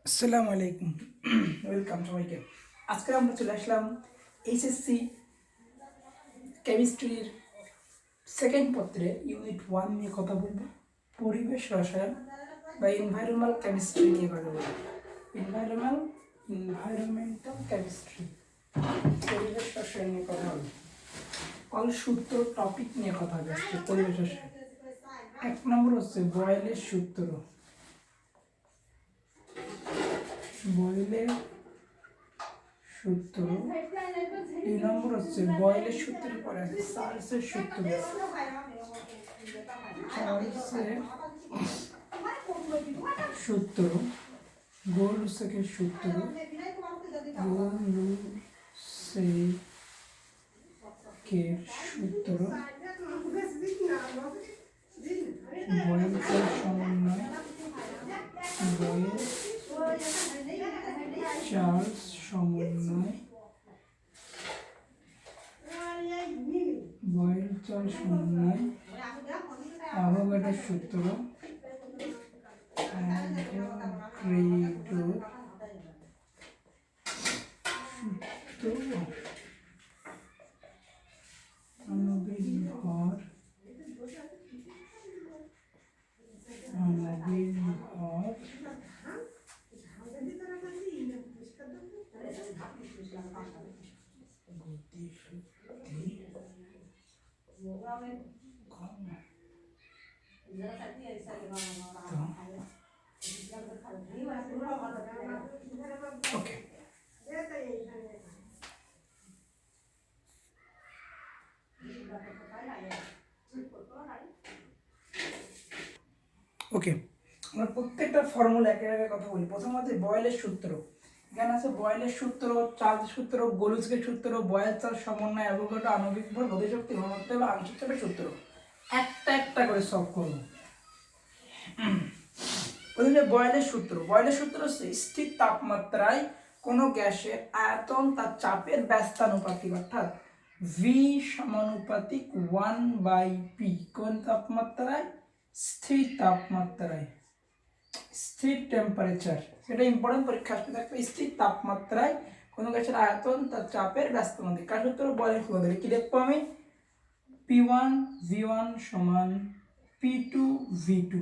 আসসালামু আলাইকুম, ওয়েলকাম সবাইকে। আজকে আমরা চলে আসলাম এইচএসসি কেমিস্ট্রির সেকেন্ড পত্রে ইউনিট 1 নিয়ে কথা বলবো। পরিবেশ রসায়ন বা এনভায়রনমেন্টাল কেমিস্ট্রি নিয়ে কথা বলবো। এনভায়রনমেন্টাল কেমিস্ট্রি, পরিবেশ রসায়ন নিয়ে কথা বলবো। কল সূত্র টপিক নিয়ে কথা হবে আজকে পরিবেশ রসায়ন। 1 নম্বর হচ্ছে বয়েলের সূত্র। বয়েলের সূত্র। 2 নম্বর হচ্ছে বয়েলের সূত্রের পরে আছে চার্লসের সূত্র। চার্লসের সূত্র, গোলসেকের সূত্র, গোলসেকের সূত্র, বয়েলসের সমন্বয়, বয়েল চার্লস সমন্বয়, বয়েল চার্লস সমন্বয়, অ্যাভোগাড্রোর সূত্র, অ্যাভোগাড্রোর সূত্র, আণবিক ভর, আণবিক ভর, গতিশক্তি, ওকে। ওকে, আমরা প্রত্যেকটা ফর্মুলা একে একে কথা বলি। প্রথমত বয়েলের সূত্র। এখানে আছে বয়েলের সূত্র, চার্লস সূত্র, গোলস্কের সূত্র, বয়েল চার্লস সমন্বয়, অ্যাভোগাড্রো আণবিক ভর, গতিশক্তি, ঘনত্ব এবং আংশিক চাপের সূত্র। একটা একটা করে সলভ করব। প্রথমে বয়েলের সূত্র। বয়েলের সূত্র হচ্ছে স্থির তাপমাত্রায় কোনো গ্যাসের আয়তন তার চাপের ব্যস্তানুপাতিক, অর্থাৎ ভি সমানুপাতিক 1/p। কোন তাপমাত্রায়? স্থির তাপমাত্রায়, স্থির টেম্পারেচার। সেটা ইম্পর্টেন্ট, পরীক্ষা আসতে থাকবে। স্থির তাপমাত্রায় কোনো গ্যাসের আয়তন তার চাপের ব্যস্তানুপাতিক। কার সূত্র? বয়েলের সূত্র। কি লিখবো আমি? P1 V1 সমান P2 V2।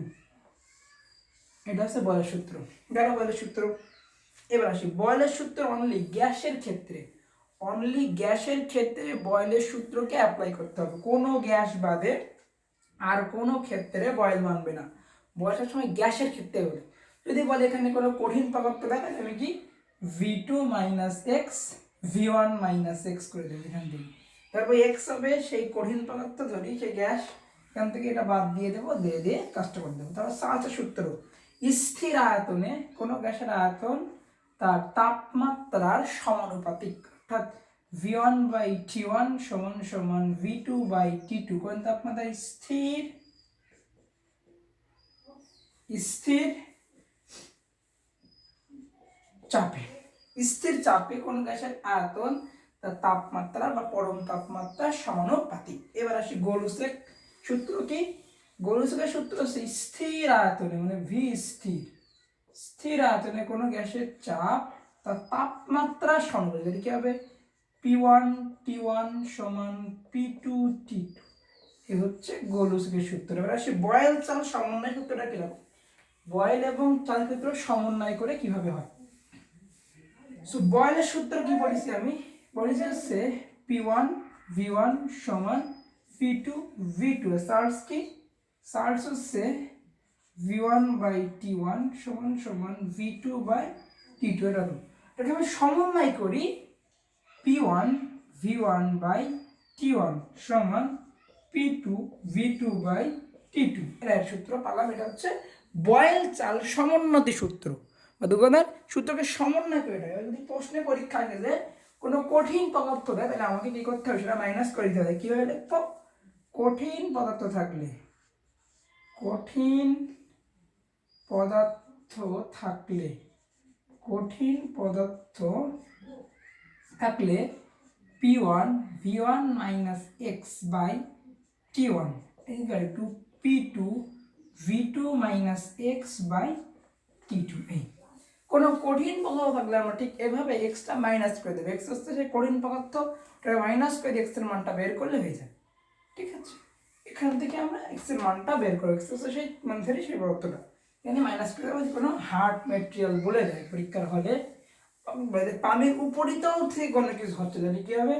এটা হচ্ছে বয়েলের সূত্র। গেল বয়েলের সূত্র। এবার আসি বয়েলের সূত্র অনলি গ্যাসের ক্ষেত্রে। অনলি গ্যাসের ক্ষেত্রে বয়েলের সূত্রকে অ্যাপ্লাই করতে হবে। কোনো গ্যাস বাদে আর কোনো ক্ষেত্রে বয়েল মানবে না। বয়েলের সময় গ্যাসের ক্ষেত্রে হবে। যদি বলে এখানে কোনো কঠিন পদার্থ দেয়, তাহলে আমি কি V2 - x V1 - x করে দেবো এখান থেকে। তারপর x হবে সেই কঠিন পদার্থ, ধরি সেই গ্যাস, এখান থেকে এটা বাদ দিয়ে দেবো, দিয়ে কাজটা করে দেবো। তারপর চার্লসের সূত্র। স্থির আয়তনে কোনো গ্যাসের আয়তন তার তাপমাত্রার সমানুপাতিক, অর্থাৎ V1/T1 সমান V2/T2। কোন তাপমাত্রা? স্থির স্থির চাপে। স্থির চাপে কোন গ্যাসের আয়তন তার তাপমাত্রা বা পরম তাপমাত্রার সমানুপাতিক। এবার আসি গোলসেক সূত্র। কি গোলসেকের সূত্র? হচ্ছে স্থির আয়তনে, মানে ভি স্থির, স্থির আয়তনে কোনো গ্যাসের চাপ তার তাপমাত্রা সমানুপাতিক। কি হবে? P1T1 সমান P2T2। এ হচ্ছে গোলসেকের সূত্র। এবার আসি বয়েল চার্লস সমন্বয় সূত্রটা কিরকম? বয়েল এবং চার্লস সূত্র সমন্বয় করে কিভাবে হয়? সো বয়েলের সূত্র কি বলেছি আমি? বলেছি হচ্ছে P1 V1 সমান P2 V2। চার্লস কি? চার্লস হচ্ছে V1/T1 সমান V2/T2। এটাকে আমি সমন্বয় করি P1 V1/T1 সমান P2 V2/T2। এর সূত্র পালাম। এটা হচ্ছে বয়েল চার্লস সমোন্নতি সূত্র বা দুগণের সূত্রকে সমন্বয় করে দেয়। যদি প্রশ্নে পরীক্ষা গেলে কোনো কঠিন পদার্থ দেয়, তাহলে আমাকে কি করতে হবে? সেটা মাইনাস করে দিতে হবে। কীভাবে লিখবো? কঠিন পদার্থ থাকলে, কঠিন পদার্থ থাকলে, কঠিন পদার্থ থাকলে P1 V1 - x/T1 equal to P2 V2 - x/T2। এই কোনো কঠিন পদার্থ থাকলে আমরা ঠিক এভাবে এক্সটা মাইনাস করে দেবো, এক্স হচ্ছে সেই কঠিন পদার্থ, ওটা মাইনাস করে এক্স এর মানটা বের করলে হয়ে যায়। ঠিক আছে, এখান থেকে আমরা এক্স এর মানটা বের করবো, এক্স হচ্ছে সেই মানধারী সেই পদার্থটা, এখানে মাইনাস করে দেবো। কোনো হার্ড ম্যাটেরিয়াল বলে দেয় পরীক্ষার হলে, পানির উপরিতল থেকে কোনো কিছু হচ্ছে, তাহলে কি হবে,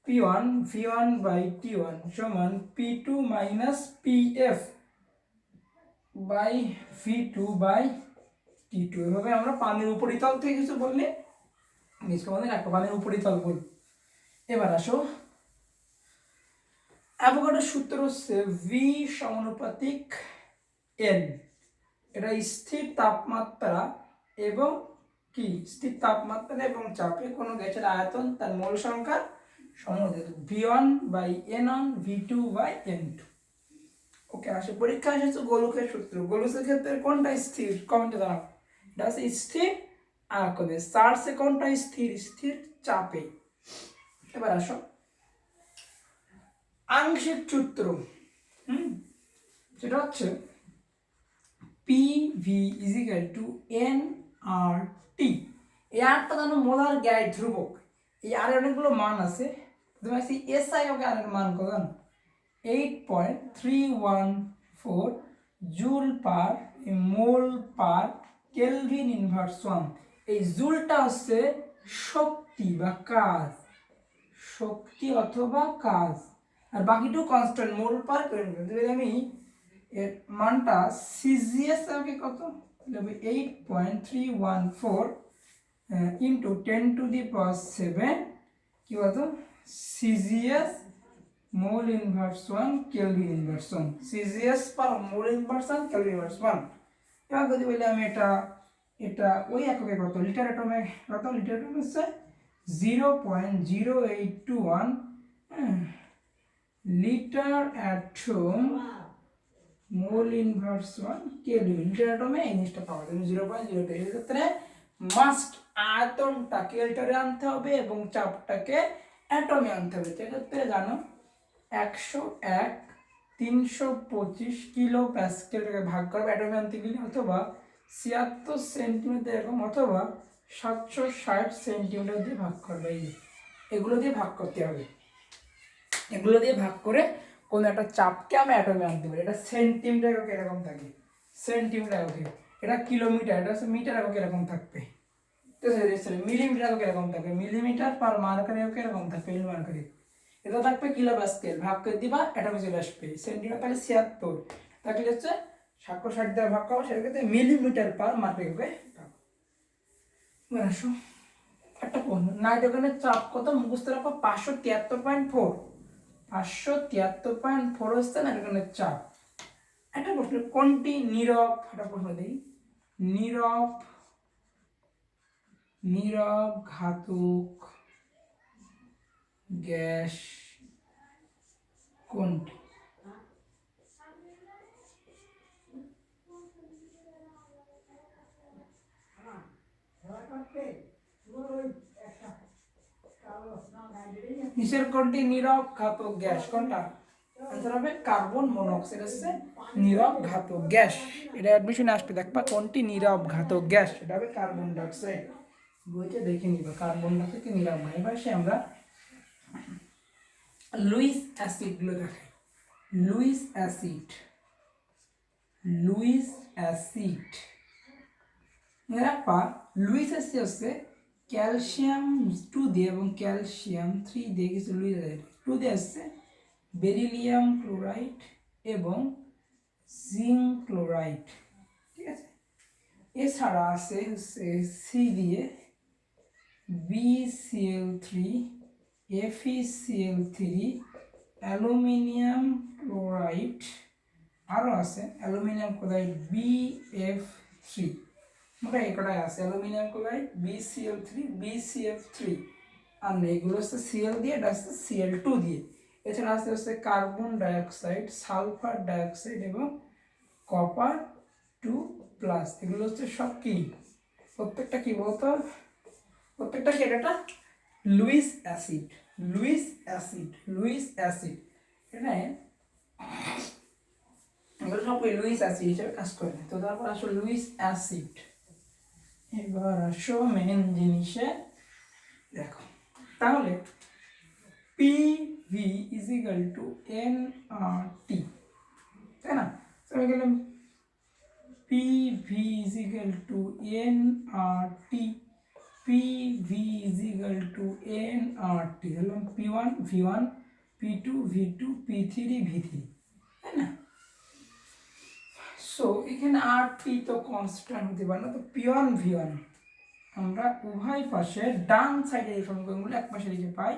P1 V1 বাই T1 সমান P2 minus PF by V2 by T2। এভাবে আমরা পানির উপরিতল থেকে কিছু বললে একটা পানির উপরিতল বল। এবার আসো, অ্যাভোগাড্রোর সূত্র হচ্ছে V সমানুপাতিক N। এটা স্থির তাপমাত্রা এবং কি স্থির তাপমাত্রা এবং চাপে কোনো গ্যাসের আয়তন তার মোল সংখ্যার সমানুপাতিক, V1 by N1 V2 by N2। ওকে, আসে পরীক্ষা এসেছে গোলকের সূত্র, গোলকের ক্ষেত্রে কোনটা স্থির কমেন্টে দাঁড়াও, এটা আছে স্থির আয়তনে, চার্জে কোনটা স্থির, স্থির চাপে। এবার আসো আংশিক সূত্র, সেটা হচ্ছে PV is equal to nRT। এই আরটা জানো মোলার গ্যাস ধ্রুবক, এই আর অনেকগুলো মান আছে, তোমার এসআই ওকে আর মান কত জানো, 8.314 জুল পার মোল পার কেলভিন ইনভার্স 1। এই জুলটা হচ্ছে শক্তি বা কাজ, শক্তি অথবা কাজ, আর বাকিটুকু কনস্ট্যান্ট মোল পার কেলভিন। যদি আমি এর মানটা সিজিএস আমাকে কত দেবে, 8.314 ইন্টু 10⁻⁷ কি বলতো CGS mole inverse 1 kelvin inverse 1, CGS per mole inverse 1 kelvin inverse 1। এবার যদি বলি আমি এটা ওই এককে কত, লিটার অ্যাটমে কত, লিটার অ্যাটম হচ্ছে 0.0821 litre atom mole inverse 1 kelvin. Litre অ্যাটমে এই জিনিসটা পাওয়া যাবে 0.02। এর ক্ষেত্রে মাস্ট আয়তনটা কেলটারে আনতে হবে এবং চাপটাকে অ্যাটমে আনতে হবে। সেক্ষেত্রে জানো 101 325 কিলো প্যাসকেলটাকে ভাগ করবে অ্যাটমে আনতে গেলে, অথবা 76 সেন্টিমিটার এরকম, অথবা 760 সেন্টিমিটার দিয়ে ভাগ করবে। এগুলো দিয়ে ভাগ করতে হবে, এগুলো দিয়ে ভাগ করে কোনো একটা চাপকে আমি অ্যাটমে আনতে পারি। এটা সেন্টিমিটার একক এরকম থাকে, সেন্টিমিটার একক, এটা কিলোমিটার, এটা হচ্ছে মিটার একক এরকম থাকবে, মিলিমিটার একক এরকম থাকবে, মিলিমিটার পার মার্কার একক এরকম থাকবে, মিলি মার্কার। এটা থাকবে কিলো প্যাসকেল, ভাগ করে দিবা অ্যাটমে চলে আসবে। সেন্টিমিটার তাহলে 76, তাহলে হচ্ছে 760 দ্বারা ভাগ করবো, সেটা ক্ষেত্রে মিলিমিটার পার মার্কার এককে পাবো। এবার আসো একটা প্রশ্ন, নাইট্রোজেনের চাপ কত মুখস্থ রাখো, 573.4, 573.4 হচ্ছে নাইট্রোজেনের চাপ। একটা প্রশ্ন, কোনটি নীরব, একটা প্রশ্ন দিই, নীরব ঘাতক গ্যাস কোনটি? নিচের কোনটি নীরব ঘাতক গ্যাস, কোনটা আনসার হবে কার্বন মনোক্সাইড হচ্ছে নীরব ঘাতক গ্যাস। এটা অ্যাডমিশনে আসবে, দেখবা কোনটি নীরব ঘাতক গ্যাস, এটা হবে কার্বন ডাইঅক্সাইড। বইতে দেখে নিবা কার্বন ডাইঅক্সাইড নীরব না। এবার সে আমরা লুইস অ্যাসিড গুলো দেখাই। লুইস অ্যাসিড লুইস অ্যাসিড হচ্ছে ক্যালসিয়াম 2 দিয়ে এবং ক্যালসিয়াম 3 দিয়ে কিছু লুইস অ্যাসিড 2 দিয়ে আসছে বেরিলিয়াম ক্লোরাইড এবং জিঙ্ক ক্লোরাইড। ঠিক আছে, এছাড়া আছে হচ্ছে সি দিয়ে BCl3 FeCl3 অ্যালুমিনিয়াম ক্লোরাইড, আরও আছে অ্যালুমিনিয়াম ক্লোরাইড BF3। মোটা একটাই আছে অ্যালুমিনিয়াম ক্লোরাইড BCl3 BCF3, আর এগুলো হচ্ছে Cl দিয়ে, এটা হচ্ছে Cl2 দিয়ে। এছাড়া আছে হচ্ছে কার্বন ডাইঅক্সাইড, সালফার ডাইঅক্সাইড এবং কপার 2+। এগুলো হচ্ছে সব কি, প্রত্যেকটা কি বলতো, প্রত্যেকটা কি এটা লুইস অ্যাসিড। এটা এগুলো সব লুইস অ্যাসিড হিসেবে কাজ করে। তো তারপর আসলে লুইস অ্যাসিড এবার আসো মেন জিনিসে, দেখো তাহলে PV is equal two nRT, তাই না? আমি গেলাম PV is equal two nRT, PV is equal two nRT, ধরলাম পি1 ভি1 পি2 ভি2 পি3 ভি3, তাই না? সো এখানে আর টি তো কনস্ট্যান্ট হতে পারে না, তো পি1 ভি1 আমরা উভয় পাশে ডান সাইডে এই সমীকরণগুলো এক পাশে লিখে পাই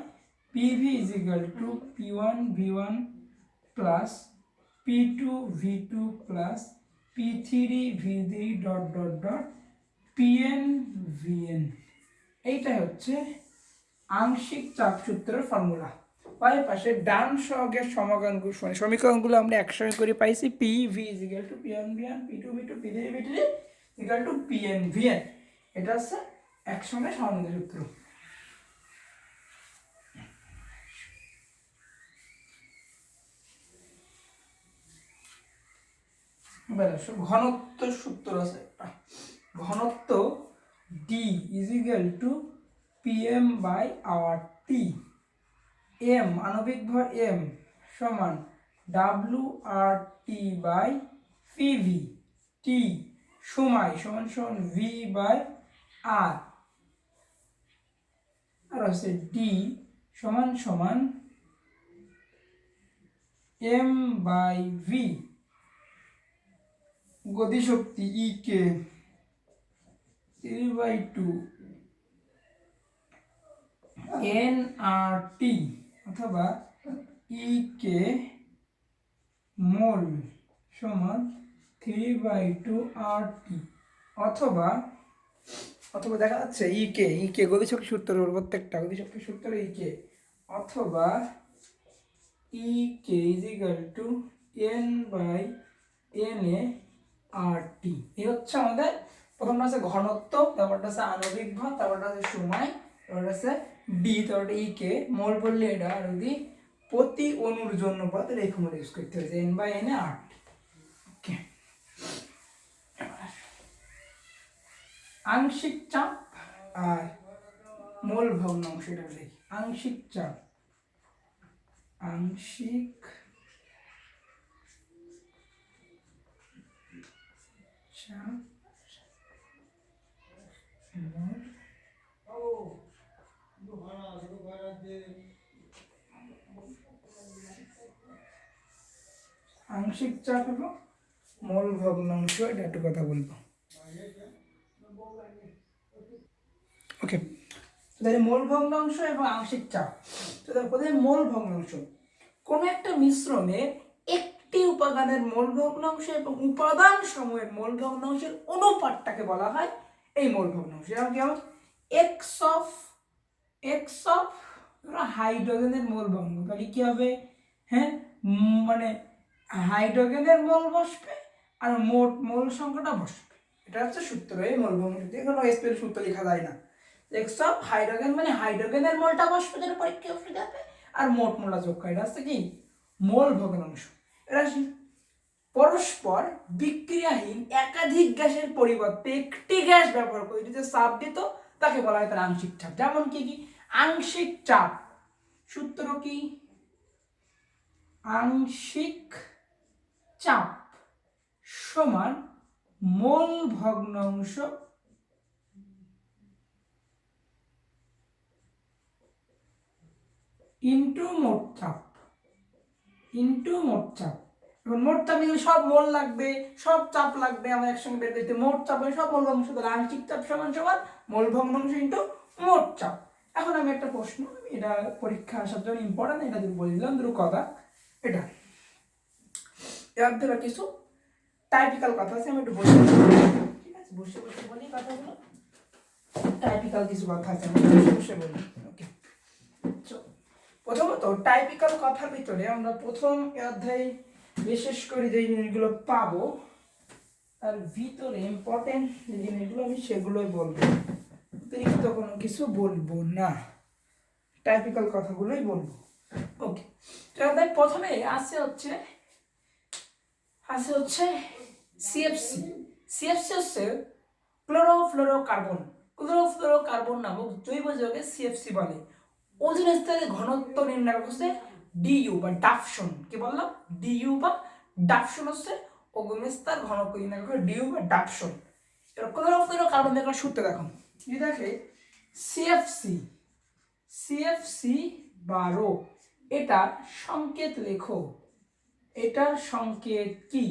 PV is equal two P one V1 plus পি2 ভি2 plus পি3 ভি3 dot dot dot PN VN. এইটা হচ্ছে আংশিক চাপ সূত্রের ফর্মুলা। বাই পাশে ডান সহগের সমাধানগুলো সমীকরণগুলো আমরা একসঙ্গে করে পাইছি P V is equal two PN VN পি2 ভি2 পি3 ভি3 equal to PN VN. এটা হচ্ছে একসঙ্গে সমাধানের সূত্র। ঘনত্ব সূত্র আছে একটা, ঘনত্ব D is equal to PM by R T, M আণবিক ভর এম সমান W R T by PV, T সময় সমান সমান ভি বাই আর, আর আছে ডি সমান সমান এম বাই ভি, গতিশক্তি ই কে 3/2 এন আর টি অথবা ই কে মোল সমান 3/2 আর টি, অথবা অথবা দেখা যাচ্ছে ই কে গতিশক্তি সূত্র, প্রত্যেকটা গতিশক্তি সূত্র ই কে, অথবা E K is equal to N by N A R T. এই হচ্ছে আমাদের প্রথমটা আছে ঘনত্ব, তারপরটা আছে আণবিক ভর, তারপরটা আছে সময়, তারপরটা আছে ডি, তারপরটা ই কে মোল বললে এটা, আর যদি প্রতি অণুর জন্য পড়ে তাহলে এই ফর্মুলা ইউজ করতে হবে N by N A R টি। ওকে, আংশিক চাপ আর মোল ভগ্নাংশ এটা লিখি। আংশিক চাপ, আংশিক চাপ আংশিক চাপ এবং মোল ভগ্নাংশ, এটা একটু কথা বলবো। ওকে, তাহলে মোল ভগ্নাংশ এবং আংশিক চাপ। তো প্রথমে মোল ভগ্নাংশ, কোনো একটা মিশ্রণে একটি উপাদানের মোল ভগ্নাংশ এবং উপাদান সমূহের মোল ভগ্নাংশের অনুপাতটাকে বলা হয় এই মোল ভগ্নাংশ। যেমন এক্স অফ হাইড্রোজেনের মোল ভগ্নাংশ, তাহলে কি হবে? হ্যাঁ, মানে হাইড্রোজেনের মোল বসবে আর মোট মোল সংখ্যাটা বসবে, এটা হচ্ছে সূত্র এই মোল ভগ্নাংশ। কোনো স্পেল সূত্র লেখা যায় না। এক্স অফ হাইড্রোজেন মানে হাইড্রোজেনের মোলটা বসবে যেটা পরীক্ষায় উঠে যাবে, আর মোট মোলটা যোগ করে, এটা হচ্ছে কি মোল ভগ্নাংশ। এটা পরস্পর বিক্রিয়াহীন একাধিক গ্যাসের পরিবর্তে একটি গ্যাস ব্যবহার করে যদি চাপ দিত তাকে বলা হয় তার আংশিক চাপ। যেমন কি কি আংশিক চাপ সূত্র কি? আংশিক চাপ সমান মোল ভগ্নাংশ ইন্টু মোট চাপ, ইন্টু মোট চাপ। এখন মোট চাপ সব মোল লাগবে, সব চাপ লাগবে, আমার একসঙ্গে বের করতে মোট চাপ সব মোল ভগ্নাংশ, তাহলে আংশিক চাপ সমান সমান মোল ভগ্নাংশ ইন্টু মোট চাপ। এখন আমি একটা প্রশ্ন, এটা পরীক্ষা আসার জন্য ইম্পর্টেন্ট, এটা যদি বলে দিলাম দুটো কথা, এটা এবার ধরো কিছু টাইপিক্যাল কথা আছে, আমি একটু বলি, ঠিক আছে? বসে বসে বলি কথাগুলো, টাইপিক্যাল কিছু কথা আছে, আমি বসে বসে বলি। ওকে, প্রথমত টাইপিক্যাল কথার ভিতরে আমরা প্রথম অধ্যায় বিশেষ করে যে জিনিসগুলো পাবো তার ভিতরে ইম্পর্টেন্ট যে জিনিসগুলো আমি সেগুলোই বলবো, অতিরিক্ত কোনো কিছু বলবো না, টাইপিক্যাল কথাগুলোই বলবো। ওকে, তো প্রথমে আছে হচ্ছে সিএফসি। সিএফসি হচ্ছে ক্লোরোফ্লোরোকার্বন, ক্লোরোফ্লোরোকার্বন নামক জৈব যৌগে সিএফসি বলে। ওজোন স্তরের ঘনত্ব নির্ণয় করছে ডিইউ বা ডাফসন। কি বললাম? ডিইউ বা ডাফসন হচ্ছে ওজোন স্তর ঘনত্ব নির্ণয় করে ডিইউ বা ডাফসন। এবার ক্লোরোফ্লোরোকার্বন দেখো সূত্র দেখো, যদি দেখে সিএফসি, সিএফসি 12, এটার সংকেত লেখো। এটার সংকেত কি?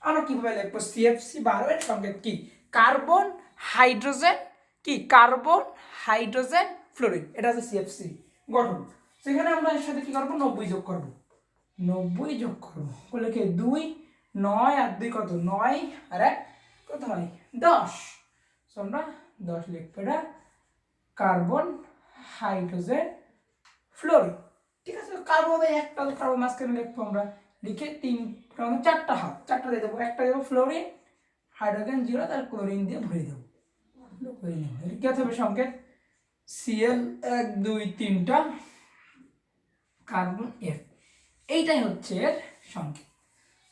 আমরা কিভাবে লিখবো? সিএফসি 12 এর সংকেত কি? কার্বন হাইড্রোজেন, কি কার্বন হাইড্রোজেন ফ্লোরিন, এটা হচ্ছে সিএফসি গঠন। সেখানে আমরা এর সাথে কি করবো? 90 যোগ করব, 90 যোগ করবো করলে কি 2 9 আর 2 কত? 9 আর 1 কত হয়? 10। সো আমরা 10 লিখবো। এটা কার্বন হাইড্রোজেন ফ্লোরিন। ঠিক আছে, কার্বন একটা কার্বন মাঝখানে লিখবো আমরা, লিখে 4টা হাত, 4টা দিয়ে দেবো। একটা দেবো ফ্লোরিন, হাইড্রোজেন 0, তার ক্লোরিন দিয়ে ভরে দেবো। কি হবে সংকেত? Cl 1 2 3টা কার্বন F, এইটাই হচ্ছে এর সংকেত,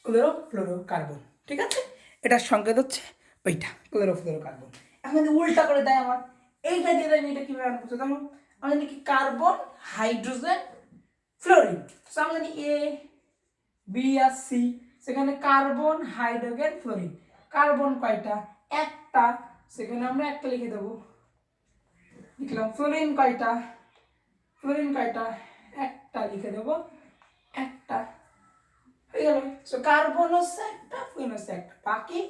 ক্লোরোফ্লোরোকার্বন। ঠিক আছে, এটার সংকেত হচ্ছে ওইটা, ক্লোরোফ্লোরোকার্বন। এখন যদি উল্টা করে দেয় আমার, এইটা দিয়ে দেয়, এটা কিভাবে আনবো? জানো, আমরা জানি কি কার্বন হাইড্রোজেন ফ্লোরিন। সো আমরা জানি এ বি আর সি, সেখানে কার্বন হাইড্রোজেন ফ্লোরিন। কার্বন কয়টা? একটা, সেখানে আমরা একটা লিখে দেবো, লিখলাম। ফ্লোরিন কয়টা? ফ্লোরিন কয়টা? একটা, লিখে দেবো একটা, হয়ে গেল। সো কার্বন হচ্ছে একটা, ফ্লোরিন হচ্ছে একটা, বাকি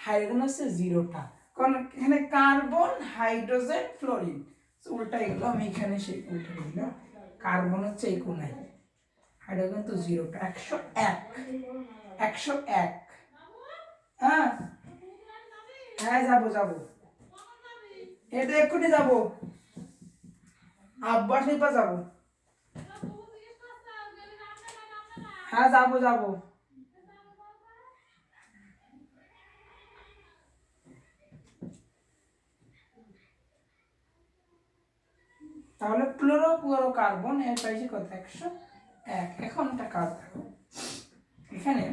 হাইড্রোজেন হচ্ছে 0টা, কারণ এখানে কার্বন হাইড্রোজেন ফ্লোরিন। সো উল্টাই গেল, আমি এখানে সেই উল্টা দিলাম, কার্বন হচ্ছে এই কোনায়, হাইড্রোজেন তো 0টা, 101, 101। হ্যাঁ হ্যাঁ, যাবো যাবো, এটা এক্ষুনি যাবো, আব্বাস নিপা যাবো। হ্যাঁ যাবো যাবো। তাহলে ক্লোরোফ্লোরোকার্বন এর পাইছি কত? 101। এখন একটা কাজ দেখো, এখানে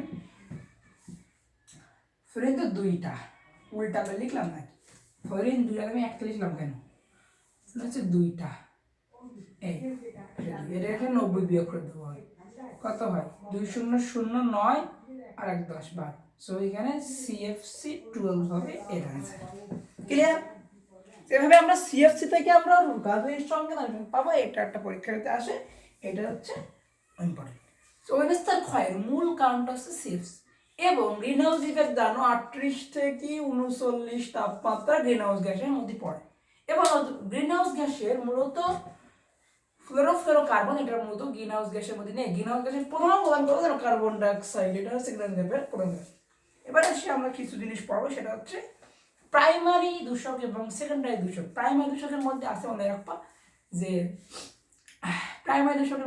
ফ্লোরিন তো 2টা, উল্টা করে লিখলাম নাকি? ফ্লোরিন 2টা, আমি একটা লিখলাম কেন? হচ্ছে 2টা, এই এটা এখানে 90 বিয়োগ করে দেবো, কত হয়? 2 0 0 9 আর 1 10 12। সো এখানে সিএফসি 12 হবে এর আনসার। ক্লিয়ার? এভাবে আমরা সিএফসি থেকে আমরা গাজের সঙ্গে পাবো, এটা একটা পরীক্ষাতে আসে, এটা হচ্ছে ইম্পর্টেন্ট। সো ওয়েস্টার ক্ষয়ের মূল কারণটা হচ্ছে সিএফসি। এবং গ্রিনহাউস ইফেক্ট জানো 38 থেকে 39 তাপমাত্রা গ্রিনহাউস গ্যাসের মধ্যে পড়ে। এবং গ্রিনহাউস গ্যাসের মূলত ক্লোরোফ্লোরোকার্বন, এটা মূলত গ্রিনহাউস গ্যাসের মধ্যে নেই। গ্রিনহাউস গ্যাসের প্রধান কার্বন ডাইঅক্সাইড, এটা হচ্ছে গ্রিনহাউস প্রধান গ্যাস। এবার আসি আমরা কিছু জিনিস পড়বো, সেটা হচ্ছে প্রাইমারি দূষক এবং সেকেন্ডারি দূষক। প্রাইমারি দূষকের মধ্যে আছে মনে রাখবা যে প্রাইমারি দূষকের